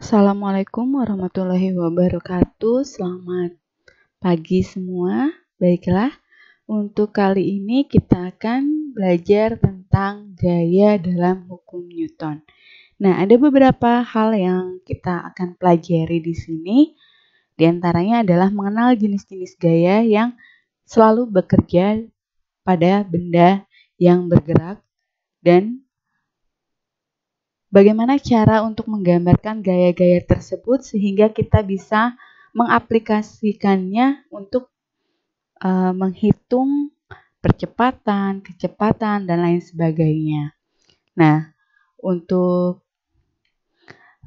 Assalamualaikum warahmatullahi wabarakatuh. Selamat pagi semua. Baiklah, untuk kali ini kita akan belajar tentang gaya dalam hukum Newton. Nah, ada beberapa hal yang kita akan pelajari di sini. Di antaranya adalah mengenal jenis-jenis gaya yang selalu bekerja pada benda yang bergerak dan bagaimana cara untuk menggambarkan gaya-gaya tersebut sehingga kita bisa mengaplikasikannya untuk menghitung percepatan, kecepatan, dan lain sebagainya. Nah, untuk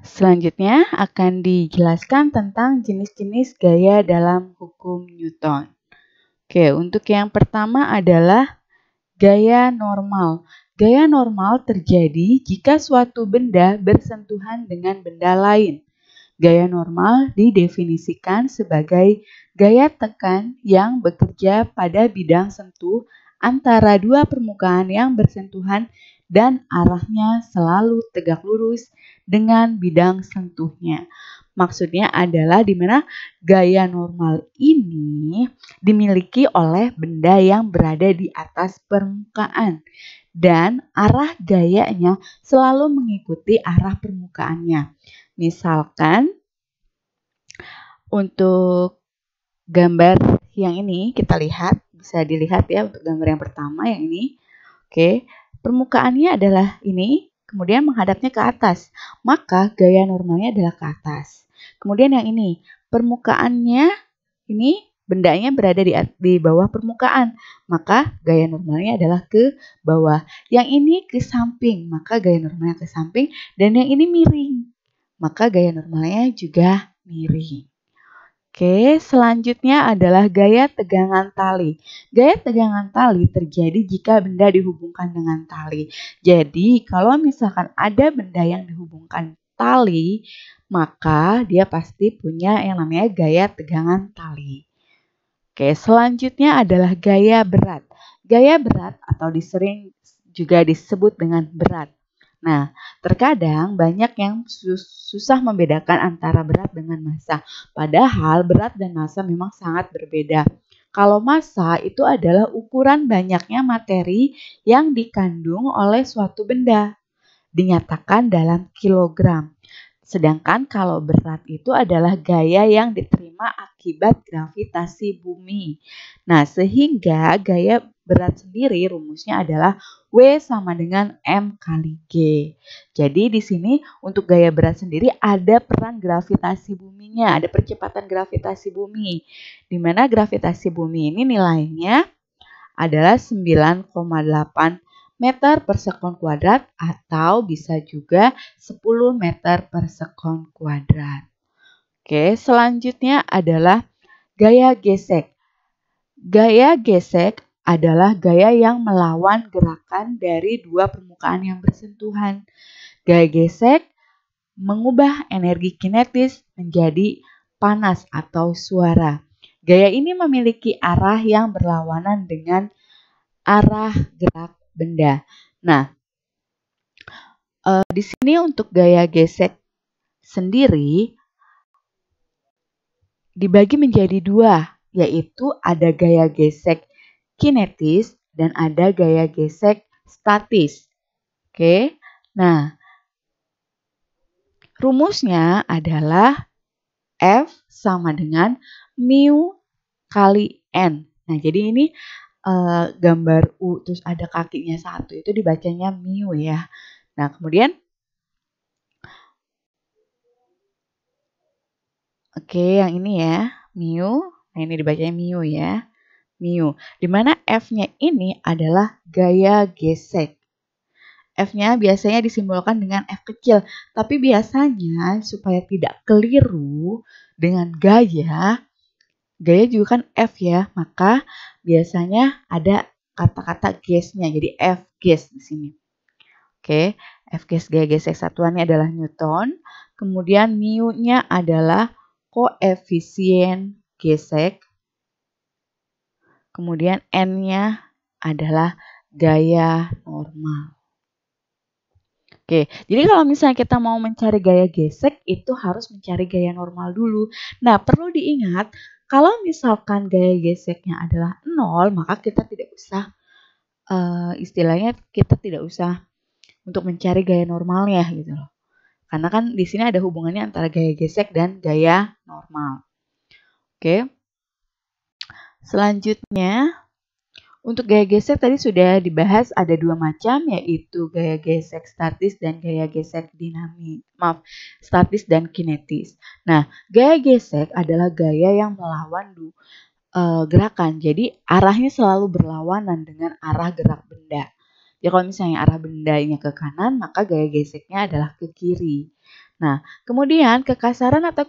selanjutnya akan dijelaskan tentang jenis-jenis gaya dalam hukum Newton. Oke, untuk yang pertama adalah gaya normal. Gaya normal terjadi jika suatu benda bersentuhan dengan benda lain. Gaya normal didefinisikan sebagai gaya tekan yang bekerja pada bidang sentuh antara dua permukaan yang bersentuhan dan arahnya selalu tegak lurus dengan bidang sentuhnya. Maksudnya adalah di mana gaya normal ini dimiliki oleh benda yang berada di atas permukaan dan arah gayanya selalu mengikuti arah permukaannya. Misalkan untuk gambar yang ini kita lihat, bisa dilihat ya untuk gambar yang pertama yang ini. Oke, permukaannya adalah ini, kemudian menghadapnya ke atas. Maka gaya normalnya adalah ke atas. Kemudian yang ini, permukaannya ini bendanya berada di bawah permukaan. Maka gaya normalnya adalah ke bawah. Yang ini ke samping, maka gaya normalnya ke samping. Dan yang ini miring, maka gaya normalnya juga miring. Oke, selanjutnya adalah gaya tegangan tali. Gaya tegangan tali terjadi jika benda dihubungkan dengan tali. Jadi, kalau misalkan ada benda yang dihubungkan tali, maka dia pasti punya yang namanya gaya tegangan tali. Oke, selanjutnya adalah gaya berat. Gaya berat atau disering juga disebut dengan berat. Nah, terkadang banyak yang susah membedakan antara berat dengan massa. Padahal berat dan massa memang sangat berbeda. Kalau massa itu adalah ukuran banyaknya materi yang dikandung oleh suatu benda, dinyatakan dalam kilogram. Sedangkan kalau berat itu adalah gaya yang diterima akibat gravitasi bumi. Nah, sehingga gaya berat sendiri rumusnya adalah W sama dengan M kali G. Jadi di sini untuk gaya berat sendiri ada peran gravitasi buminya, ada percepatan gravitasi bumi. Di mana gravitasi bumi ini nilainya adalah 9,8 meter per sekon kuadrat atau bisa juga 10 meter per sekon kuadrat. Oke, selanjutnya adalah gaya gesek. Gaya gesek adalah gaya yang melawan gerakan dari dua permukaan yang bersentuhan. Gaya gesek mengubah energi kinetis menjadi panas atau suara. Gaya ini memiliki arah yang berlawanan dengan arah gerak benda. Nah, di sini untuk gaya gesek sendiri dibagi menjadi dua, yaitu ada gaya gesek kinetis dan ada gaya gesek statis. Oke, nah rumusnya adalah F sama dengan mu kali N. Nah, jadi ini gambar U terus ada kakinya satu itu dibacanya mu ya. Nah, kemudian yang ini ya, mu. Nah, ini dibacanya mu ya. Mu. Di mana F-nya ini adalah gaya gesek. F-nya biasanya disimbolkan dengan F kecil, tapi biasanya supaya tidak keliru dengan gaya juga kan F ya, maka biasanya ada kata-kata ges-nya, jadi F ges di sini. Oke, F ges gaya gesek satuannya adalah Newton, kemudian mu-nya adalah koefisien gesek, kemudian N-nya adalah gaya normal. Oke, jadi kalau misalnya kita mau mencari gaya gesek, itu harus mencari gaya normal dulu. Nah, perlu diingat, kalau misalkan gaya geseknya adalah 0, maka kita tidak usah, istilahnya kita tidak usah untuk mencari gaya normalnya gitu loh. Karena kan di sini ada hubungannya antara gaya gesek dan gaya normal. Oke. Selanjutnya, untuk gaya gesek tadi sudah dibahas ada 2 macam, yaitu gaya gesek statis dan gaya gesek dinamis. Statis dan kinetis. Nah, gaya gesek adalah gaya yang melawan gerakan. Jadi arahnya selalu berlawanan dengan arah gerak benda. Ya kalau misalnya arah bendanya ke kanan, maka gaya geseknya adalah ke kiri. Nah, kemudian kekasaran atau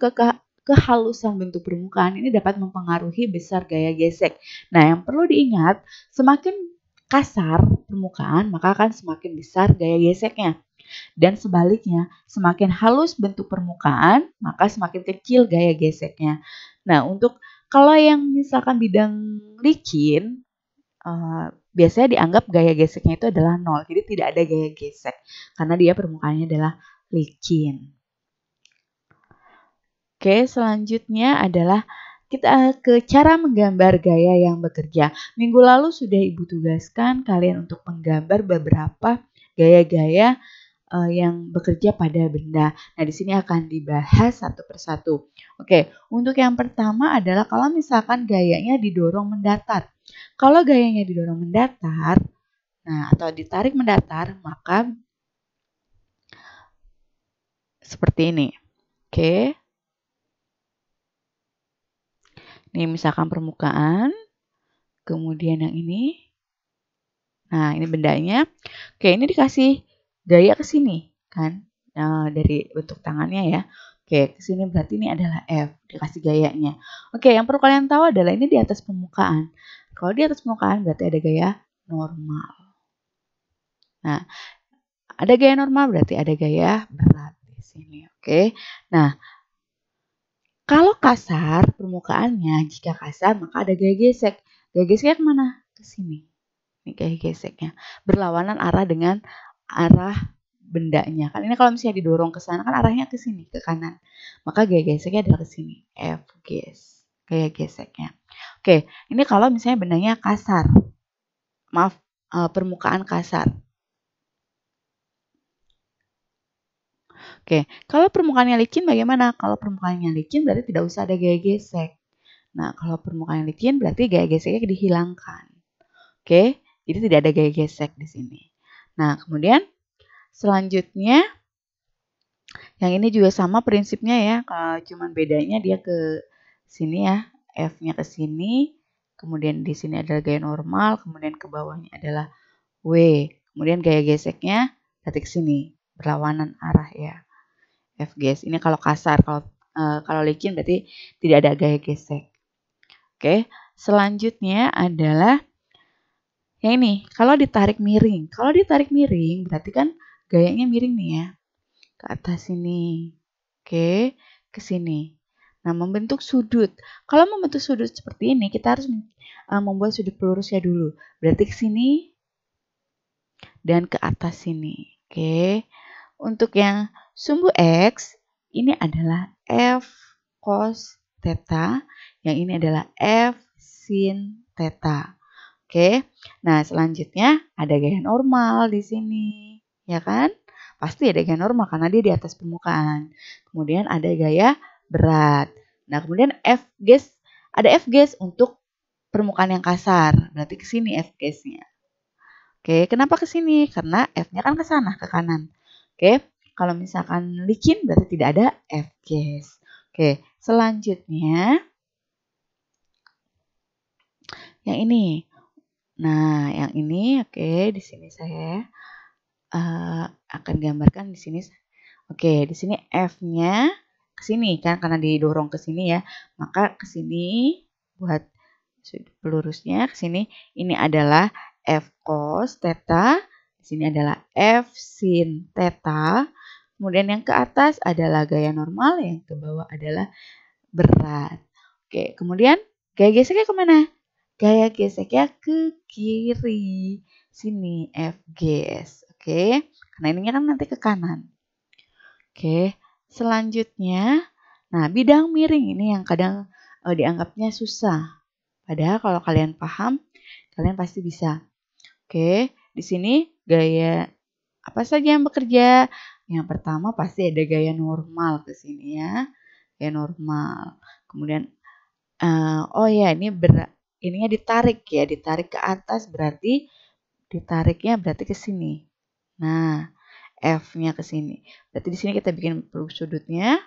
kehalusan bentuk permukaan ini dapat mempengaruhi besar gaya gesek. Nah, yang perlu diingat, semakin kasar permukaan, maka akan semakin besar gaya geseknya. Dan sebaliknya, semakin halus bentuk permukaan, maka semakin kecil gaya geseknya. Nah, untuk kalau yang misalkan bidang licin, biasanya dianggap gaya geseknya itu adalah 0. Jadi tidak ada gaya gesek, karena dia permukaannya adalah licin. Oke, selanjutnya adalah kita ke cara menggambar gaya yang bekerja. Minggu lalu sudah Ibu tugaskan kalian untuk menggambar beberapa gaya-gaya yang bekerja pada benda. Nah, di sini akan dibahas satu persatu. Oke, untuk yang pertama adalah kalau misalkan gayanya didorong mendatar. Kalau gayanya didorong mendatar, nah atau ditarik mendatar, maka seperti ini. Oke. Ini misalkan permukaan, kemudian yang ini. Nah, ini bendanya. Oke, ini dikasih gaya ke sini, kan? Dari bentuk tangannya ya. Oke, ke sini berarti ini adalah F, dikasih gayanya. Oke, yang perlu kalian tahu adalah ini di atas permukaan. Kalau di atas permukaan berarti ada gaya normal. Nah, ada gaya normal berarti ada gaya berat di sini, oke? Nah, kalau kasar permukaannya, jika kasar maka ada gaya gesek. Gaya geseknya kemana? Ke sini. Ini gaya geseknya. Berlawanan arah dengan arah bendanya. Kan ini kalau misalnya didorong ke sana kan arahnya ke sini, ke kanan. Maka gaya geseknya adalah ke sini. F ges. Gaya geseknya. Oke, ini kalau misalnya bendanya kasar. Maaf, permukaan kasar. Oke, kalau permukaannya licin bagaimana? Kalau permukaannya licin berarti tidak usah ada gaya gesek. Nah, kalau permukaannya licin berarti gaya geseknya dihilangkan. Oke, jadi tidak ada gaya gesek di sini. Nah, kemudian selanjutnya yang ini juga sama prinsipnya ya, cuman bedanya dia ke sini ya, F-nya ke sini, kemudian di sini adalah gaya normal, kemudian ke bawahnya adalah W, kemudian gaya geseknya berarti ke sini, berlawanan arah ya. F ges. Ini kalau kasar, kalau licin berarti tidak ada gaya gesek. Oke, selanjutnya adalah yang ini. Kalau ditarik miring, berarti kan gayanya miring nih ya, ke atas sini. Oke, ke sini. Nah, membentuk sudut. Kalau membentuk sudut seperti ini, kita harus membuat sudut pelurusnya dulu. Berarti ke sini dan ke atas sini. Oke. Untuk yang sumbu X, ini adalah F cos theta, yang ini adalah F sin theta. Oke. Nah, selanjutnya ada gaya normal di sini, ya kan? Pasti ada gaya normal karena dia di atas permukaan. Kemudian ada gaya berat. Nah, kemudian F ges, ada F ges untuk permukaan yang kasar. Berarti ke sini F gesnya. Oke, kenapa ke sini? Karena F-nya kan ke sana, ke kanan. Oke, kalau misalkan licin berarti tidak ada F gas. Oke, selanjutnya yang ini. Nah, yang ini oke, di sini saya akan gambarkan di sini. Oke, di sini F-nya ke sini kan karena didorong ke sini ya. Maka ke sini buat sudut pelurusnya ke sini. Ini adalah F cos theta. Di sini adalah F sin theta. Kemudian yang ke atas adalah gaya normal, yang ke bawah adalah berat. Oke, kemudian gaya geseknya kemana? Gaya geseknya ke kiri. Sini F ges. Oke, Karena ininya kan nanti ke kanan. Oke, selanjutnya, nah bidang miring ini yang kadang dianggapnya susah. Padahal kalau kalian paham, kalian pasti bisa. Oke, di sini gaya apa saja yang bekerja? Yang pertama pasti ada gaya normal ke sini ya. Gaya normal. Kemudian oh ya, ininya ditarik ya, ditarik ke atas berarti ditariknya berarti ke sini. Nah, F-nya ke sini. Berarti di sini kita bikin sudutnya.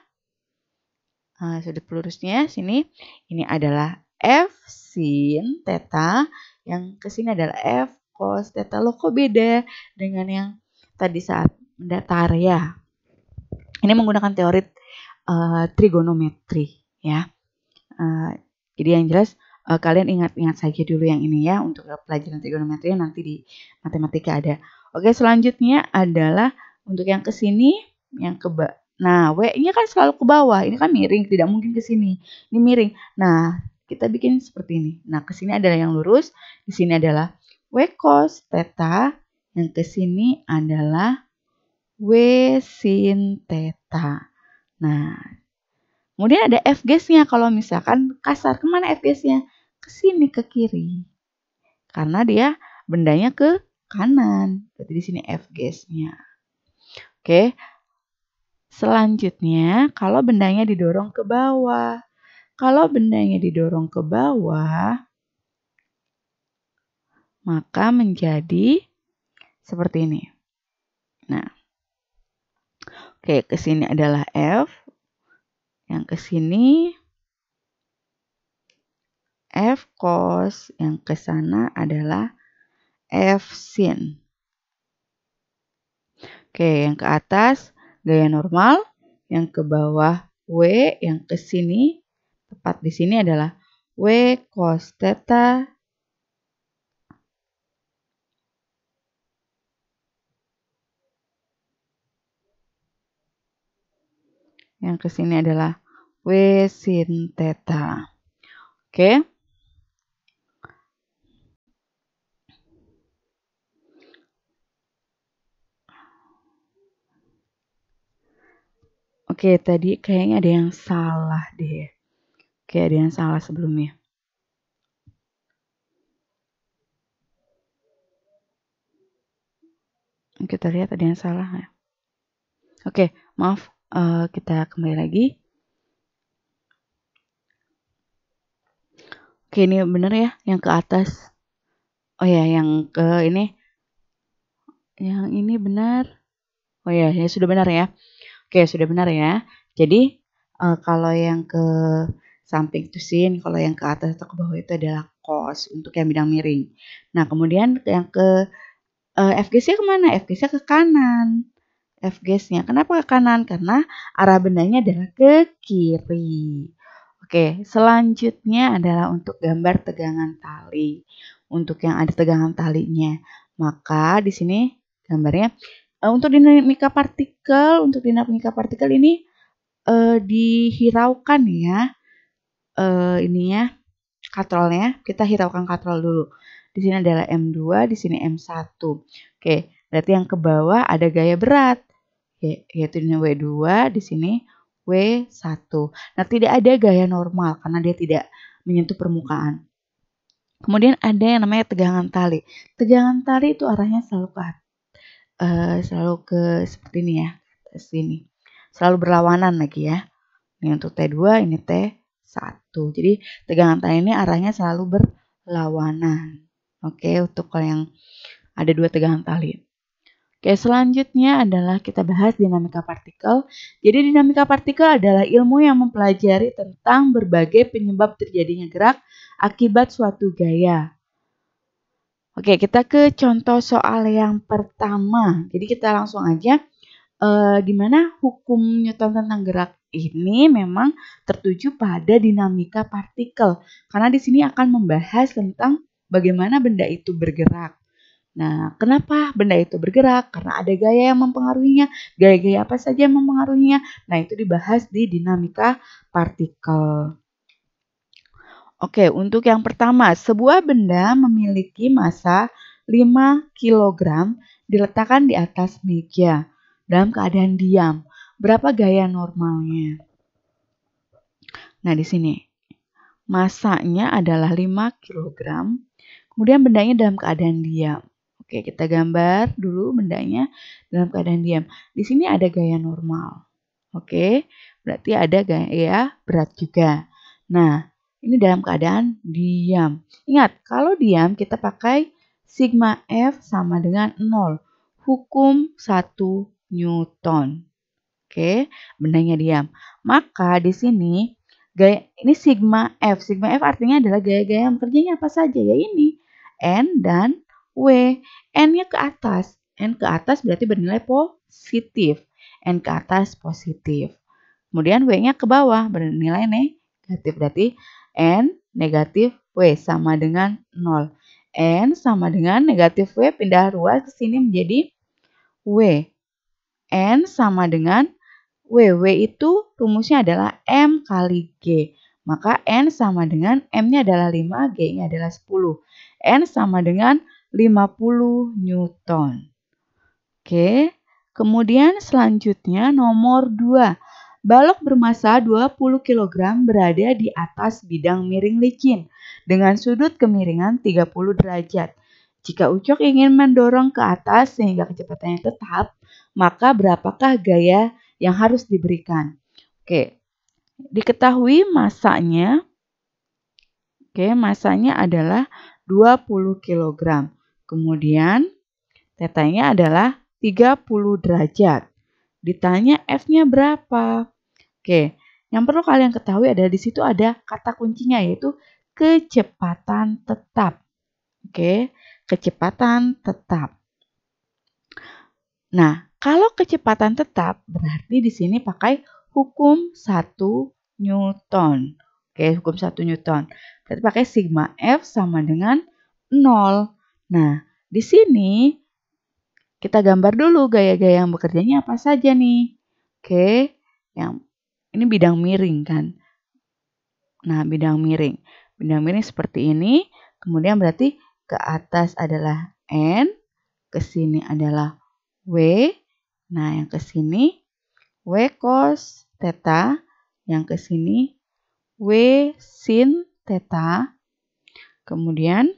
Sudut pelurusnya sini. Ini adalah F sin theta, yang ke sini adalah F cos theta. Loh, kok beda dengan yang tadi saat mendatar ya? Ini menggunakan teori trigonometri ya. Jadi yang jelas kalian ingat-ingat saja dulu yang ini ya, untuk pelajaran trigonometri nanti di matematika ada. Oke, selanjutnya adalah untuk yang ke sini, yang ke nah, W-nya kan selalu ke bawah. Ini kan miring, tidak mungkin ke sini. Ini miring. Nah, kita bikin seperti ini. Nah, ke sini adalah yang lurus, di sini adalah W cos theta, yang ke sini adalah W sin theta. Nah, kemudian ada F gasnya. Kalau misalkan kasar, kemana F gasnya? Ke sini, ke kiri. Karena dia bendanya ke kanan. Berarti di sini F gasnya. Oke. Selanjutnya, kalau bendanya didorong ke bawah. Kalau bendanya didorong ke bawah, maka menjadi seperti ini. Nah, oke, ke sini adalah F. Yang ke sini F cos, yang ke sana adalah F sin. Oke, yang ke atas gaya normal, yang ke bawah W, yang ke sini tepat di sini adalah W cos theta. Yang ke sini adalah W sin theta. Oke. Oke, tadi kayaknya ada yang salah deh. Oke, ada yang salah sebelumnya. Kita lihat ada yang salah ya. Oke, maaf. Kita kembali lagi. Oke, ini benar ya, yang ke atas. Oh ya, yang ke ini. Yang ini benar. Oh ya, ya sudah benar ya. Oke, sudah benar ya. Jadi, kalau yang ke samping itu sin, kalau yang ke atas atau ke bawah itu adalah cos untuk yang bidang miring. Nah, kemudian yang ke FGS-nya kemana? FGS-nya ke kanan. FGS-nya. Kenapa ke kanan? Karena arah bendanya adalah ke kiri. Oke, selanjutnya adalah untuk gambar tegangan tali. Untuk yang ada tegangan talinya. Maka di sini gambarnya untuk dinamika partikel ini dihiraukan ya. Ininya katrolnya, kita hiraukan katrol dulu. Di sini adalah M2, di sini M1. Oke, berarti yang ke bawah ada gaya berat, yaitu ini W2, di sini W1. Nah, tidak ada gaya normal karena dia tidak menyentuh permukaan. Kemudian ada yang namanya tegangan tali. Tegangan tali itu arahnya selalu ke seperti ini ya, ke sini. Selalu berlawanan lagi ya. Ini untuk T2, ini T1. Jadi tegangan tali ini arahnya selalu berlawanan. Oke, untuk kalau yang ada dua tegangan tali. Oke, selanjutnya adalah kita bahas dinamika partikel. Jadi dinamika partikel adalah ilmu yang mempelajari tentang berbagai penyebab terjadinya gerak akibat suatu gaya. Oke, kita ke contoh soal yang pertama. Jadi kita langsung aja, di mana hukum Newton tentang gerak ini memang tertuju pada dinamika partikel. Karena di sini akan membahas tentang bagaimana benda itu bergerak. Nah, kenapa benda itu bergerak? Karena ada gaya yang mempengaruhinya. Gaya-gaya apa saja yang mempengaruhinya? Nah, itu dibahas di dinamika partikel. Oke, untuk yang pertama, sebuah benda memiliki massa 5 kg diletakkan di atas meja dalam keadaan diam. Berapa gaya normalnya? Nah, di sini masanya adalah 5 kg. Kemudian bendanya dalam keadaan diam. Oke, kita gambar dulu bendanya dalam keadaan diam. Di sini ada gaya normal. Oke, berarti ada gaya berat juga. Nah, ini dalam keadaan diam. Ingat, kalau diam kita pakai sigma F sama dengan 0. Hukum 1 Newton. Oke, bendanya diam. Maka di sini gaya ini sigma F. Sigma F artinya adalah gaya-gaya yang kerjanya apa saja? Ya ini, N dan W. N-nya ke atas. N ke atas berarti bernilai positif. N ke atas positif. Kemudian W-nya ke bawah bernilai negatif. Berarti N negatif W sama dengan 0. N sama dengan negatif W pindah ruas ke sini menjadi W. N sama dengan W. W itu rumusnya adalah M kali G. Maka N sama dengan M-nya adalah 5, G-nya adalah 10. N sama dengan 50 Newton. Oke, kemudian selanjutnya nomor 2. Balok bermassa 20 kg berada di atas bidang miring licin dengan sudut kemiringan 30 derajat. Jika Ucok ingin mendorong ke atas sehingga kecepatannya tetap, maka berapakah gaya yang harus diberikan? Oke, diketahui massanya. Oke, massanya adalah 20 kg. Kemudian tetanya adalah 30 derajat. Ditanya F-nya berapa? Oke, yang perlu kalian ketahui adalah di situ ada kata kuncinya yaitu kecepatan tetap. Oke, kecepatan tetap. Nah, kalau kecepatan tetap berarti di sini pakai hukum 1 Newton. Oke, hukum 1 Newton. Berarti pakai sigma F sama dengan 0. Nah, di sini kita gambar dulu gaya-gaya yang bekerjanya apa saja nih. Oke, yang ini bidang miring kan. Nah, bidang miring. Bidang miring seperti ini. Kemudian berarti ke atas adalah N, ke sini adalah W. Nah, yang ke sini W cos theta, yang ke sini W sin theta. Kemudian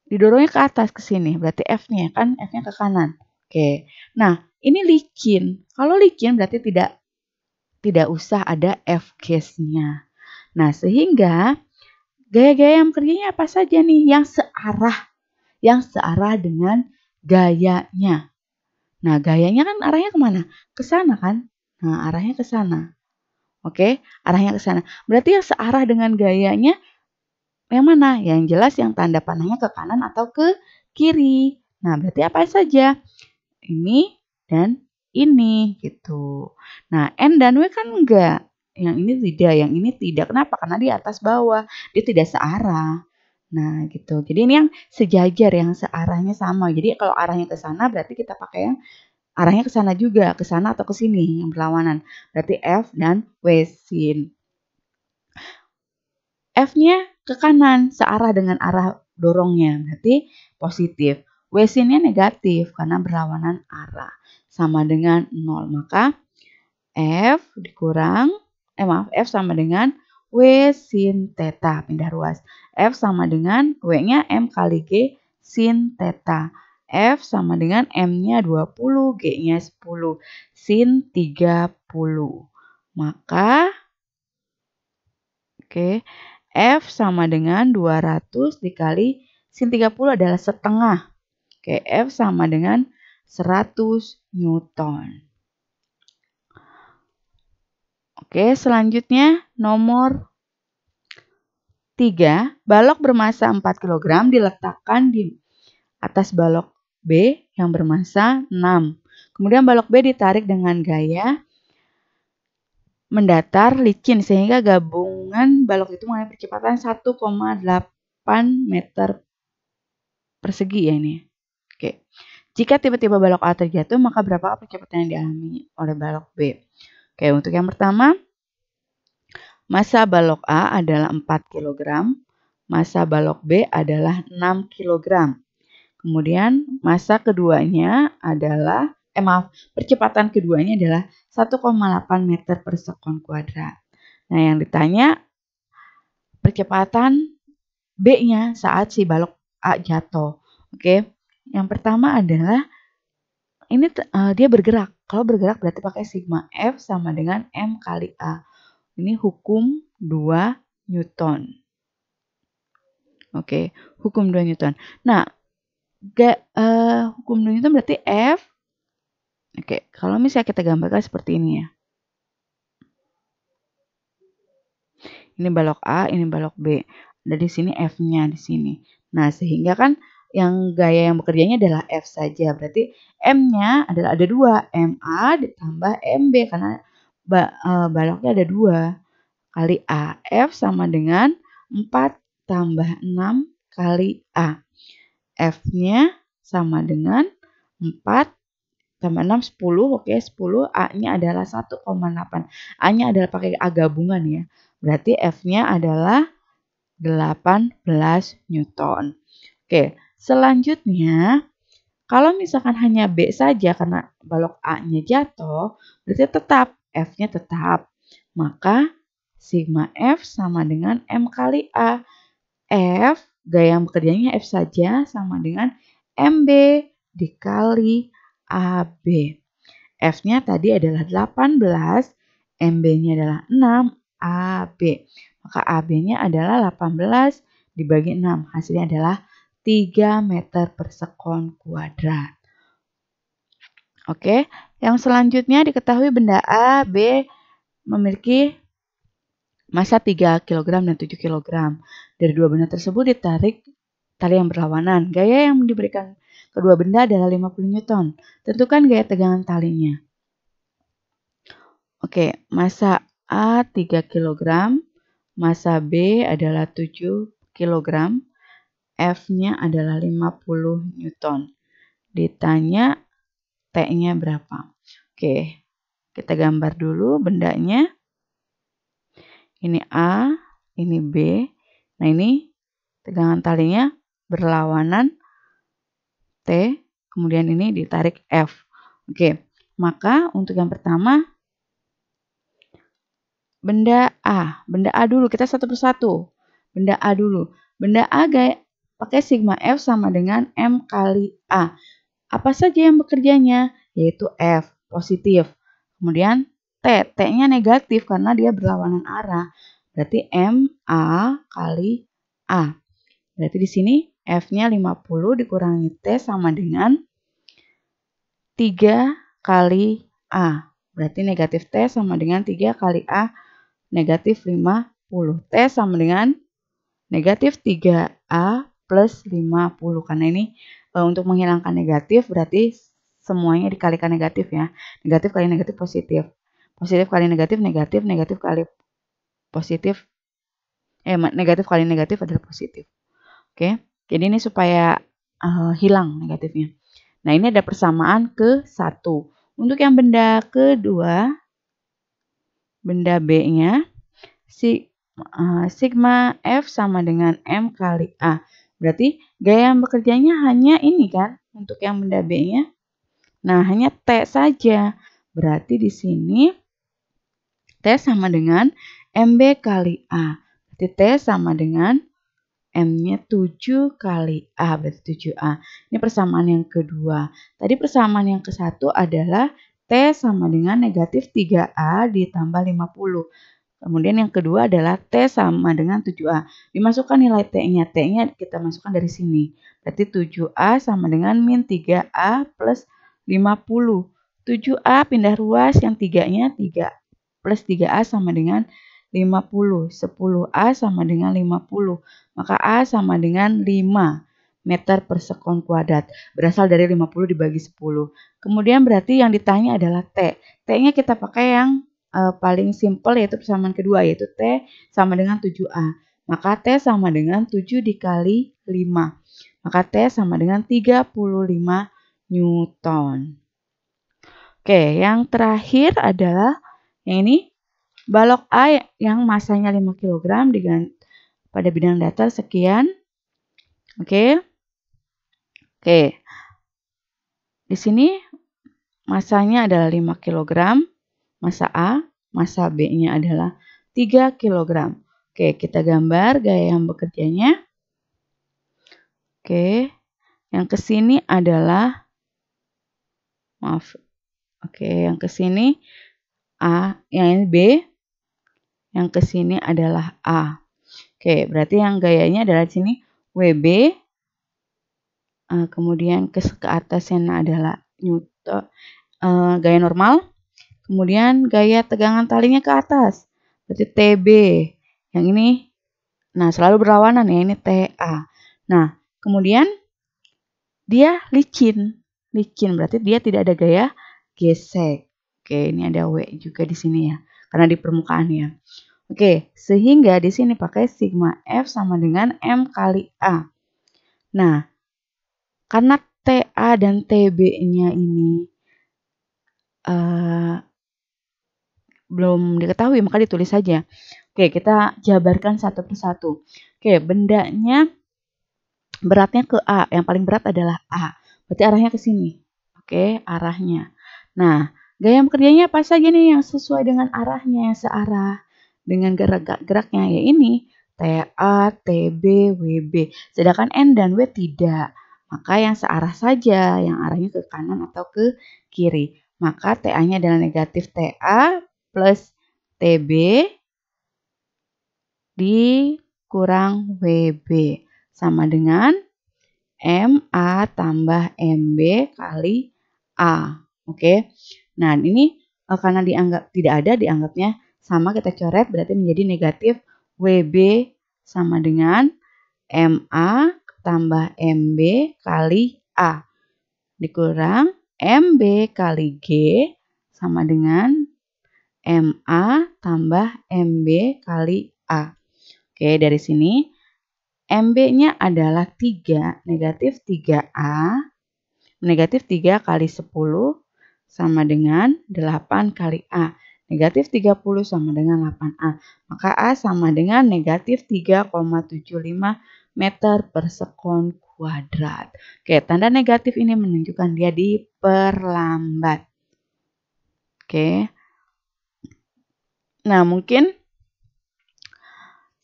didorongnya ke atas ke sini, berarti F-nya kan, F-nya ke kanan. Oke. Nah, ini licin. Kalau licin berarti tidak usah ada F case-nya. Nah, sehingga gaya-gaya yang kerjanya apa saja nih yang searah dengan gayanya. Nah, gayanya kan arahnya kemana? Ke sana kan? Nah, arahnya ke sana. Oke, arahnya ke sana. Berarti yang searah dengan gayanya yang mana? Yang jelas yang tanda panahnya ke kanan atau ke kiri. Nah, berarti apa saja? Ini dan ini gitu. Nah, N dan W kan enggak. Yang ini tidak, yang ini tidak. Kenapa? Karena di atas bawah. Dia tidak searah. Nah, gitu. Jadi ini yang sejajar, yang searahnya sama. Jadi kalau arahnya ke sana berarti kita pakai yang arahnya ke sana juga, ke sana atau ke sini yang berlawanan. Berarti F dan W sin. F-nya ke kanan, searah dengan arah dorongnya, berarti positif. W sin-nya negatif karena berlawanan arah, sama dengan 0. Maka F sama dengan W sin theta, pindah ruas. F sama dengan W-nya M kali G sin theta. F sama dengan M-nya 20, G-nya 10, sin 30. Maka, oke. F sama dengan 200 dikali sin 30 adalah setengah. Oke, F sama dengan 100 Newton. Oke, selanjutnya nomor 3. Balok bermassa 4 kg diletakkan di atas balok B yang bermassa 6. Kemudian balok B ditarik dengan gaya mendatar licin sehingga gabungan balok itu mengalami percepatan 1,8 meter persegi ya ini. Oke. Jika tiba-tiba balok A terjatuh, maka berapa percepatan yang dialami oleh balok B? Oke, untuk yang pertama, massa balok A adalah 4 kg, massa balok B adalah 6 kg. Kemudian massa keduanya adalah, percepatan keduanya adalah 1,8 meter per sekon kuadrat. Nah, yang ditanya percepatan B-nya saat si balok A jatuh. Oke, yang pertama adalah ini dia bergerak. Kalau bergerak berarti pakai sigma F sama dengan M kali A. Ini hukum 2 Newton. Oke, hukum 2 Newton. Nah, hukum 2 Newton berarti F. Oke, kalau misalnya kita gambarkan seperti ini ya. Ini balok A, ini balok B. Ada di sini F-nya di sini. Nah, sehingga kan yang gaya yang bekerjanya adalah F saja. Berarti M-nya adalah ada 2, MA ditambah MB karena baloknya ada 2 kali A. F sama dengan 4 tambah 6 kali A. F-nya sama dengan 4 tambah 6, 10. Oke, 10. A-nya adalah 1,8. A-nya adalah pakai A gabungan ya. Berarti F-nya adalah 18 Newton. Oke, selanjutnya kalau misalkan hanya B saja karena balok A-nya jatuh, berarti tetap F-nya tetap. Maka sigma F sama dengan M kali A. F, gaya yang bekerjanya F saja sama dengan MB dikali AB. F-nya tadi adalah 18, MB-nya adalah 6, AB. Maka AB-nya adalah 18 dibagi 6. Hasilnya adalah 3 meter per sekon kuadrat. Oke, yang selanjutnya diketahui benda A, B memiliki massa 3 kg dan 7 kg. Dari dua benda tersebut ditarik tali yang berlawanan. Gaya yang diberikan kedua benda adalah 50 Newton. Tentukan gaya tegangan talinya. Oke, massa A 3 kg, massa B adalah 7 kg, F-nya adalah 50 Newton. Ditanya T-nya berapa. Oke, kita gambar dulu bendanya. Ini A, ini B. Nah, ini tegangan talinya berlawanan T, kemudian ini ditarik F. Oke, maka untuk yang pertama benda A dulu, kita satu persatu. Benda A dulu. Benda A pakai sigma F sama dengan M kali A. Apa saja yang bekerjanya? Yaitu F, positif. Kemudian T-nya negatif karena dia berlawanan arah. Berarti MA kali A. Berarti di sini F-nya 50 dikurangi T sama dengan 3 kali A. Berarti negatif T sama dengan 3 kali A negatif 50. T sama dengan negatif 3A plus 50. Karena ini untuk menghilangkan negatif berarti semuanya dikalikan negatif ya. Negatif kali negatif positif. Positif kali negatif negatif. Negatif kali positif. Negatif kali negatif adalah positif. Oke. Jadi ini supaya hilang negatifnya. Nah, ini ada persamaan ke-1. Untuk yang benda kedua, benda B-nya, sigma F sama dengan M kali A. Berarti gaya yang bekerjanya hanya ini kan, untuk yang benda B-nya. Nah, hanya T saja. Berarti di sini T sama dengan MB kali A. Berarti T sama dengan M-nya 7 kali A, berarti 7A. Ini persamaan yang kedua. Tadi persamaan yang ke-1 adalah T sama dengan negatif 3A ditambah 50. Kemudian yang kedua adalah T sama dengan 7A. Dimasukkan nilai T-nya. T-nya kita masukkan dari sini. Berarti 7A sama dengan min 3A plus 50. 7A pindah ruas, yang 3-nya 3 plus 3A sama dengan 50. 10A sama dengan 50. Maka A sama dengan 5 meter per sekon kuadrat. Berasal dari 50 dibagi 10. Kemudian berarti yang ditanya adalah T. T-nya kita pakai yang paling simpel yaitu persamaan kedua, yaitu T sama dengan 7A. Maka T sama dengan 7 dikali 5. Maka T sama dengan 35 Newton. Oke, yang terakhir adalah yang ini. Balok A yang masanya 5 kg pada bidang datar sekian. Oke. Oke. Di sini masanya adalah 5 kg, massa A, massa B-nya adalah 3 kg. Oke, kita gambar gaya yang bekerjanya. Oke, yang ke sini adalah, maaf. Oke, yang ke sini A, yang ini B, yang ke sini adalah A. Oke, berarti yang gayanya adalah di sini WB, kemudian ke atasnya adalah Newton, gaya normal, kemudian gaya tegangan talinya ke atas, berarti TB. Yang ini, nah selalu berlawanan ya, ini TA. Nah, kemudian dia licin berarti dia tidak ada gaya gesek. Oke, ini ada W juga di sini ya, karena di permukaan ya. Oke, sehingga di sini pakai sigma F sama dengan M kali A. Nah, karena TA dan TB-nya ini belum diketahui, maka ditulis saja. Oke, kita jabarkan satu persatu. Oke, bendanya beratnya ke A. Yang paling berat adalah A. Berarti arahnya ke sini. Oke, arahnya. Nah, gaya bekerjanya apa saja nih yang sesuai dengan arahnya, yang searah dengan gerak-geraknya? Ya ini, TA, TB, WB. Sedangkan N dan W tidak. Maka yang searah saja, yang arahnya ke kanan atau ke kiri. Maka TA-nya adalah negatif TA plus TB dikurang WB. Sama dengan MA tambah MB kali A. Oke. Nah, ini karena dianggap tidak ada, dianggapnya sama, kita coret, berarti menjadi negatif WB sama dengan MA tambah MB kali A. Dikurang MB kali G sama dengan MA tambah MB kali A. Oke, dari sini MB-nya adalah 3, negatif 3A, negatif 3 kali 10 sama dengan 8 kali A. Negatif 30 sama dengan 8A. Maka A sama dengan negatif 3,75 meter per sekon kuadrat. Oke, tanda negatif ini menunjukkan dia diperlambat. Oke. Nah, mungkin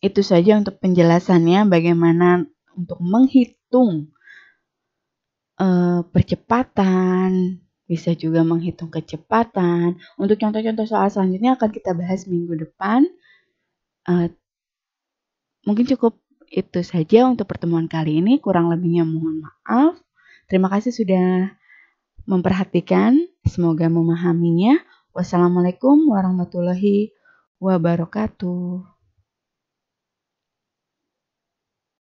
itu saja untuk penjelasannya bagaimana untuk menghitung percepatan, bisa juga menghitung kecepatan. Untuk contoh-contoh soal selanjutnya akan kita bahas minggu depan. Mungkin cukup itu saja untuk pertemuan kali ini. Kurang lebihnya mohon maaf. Terima kasih sudah memperhatikan. Semoga memahaminya. Wassalamualaikum warahmatullahi wabarakatuh.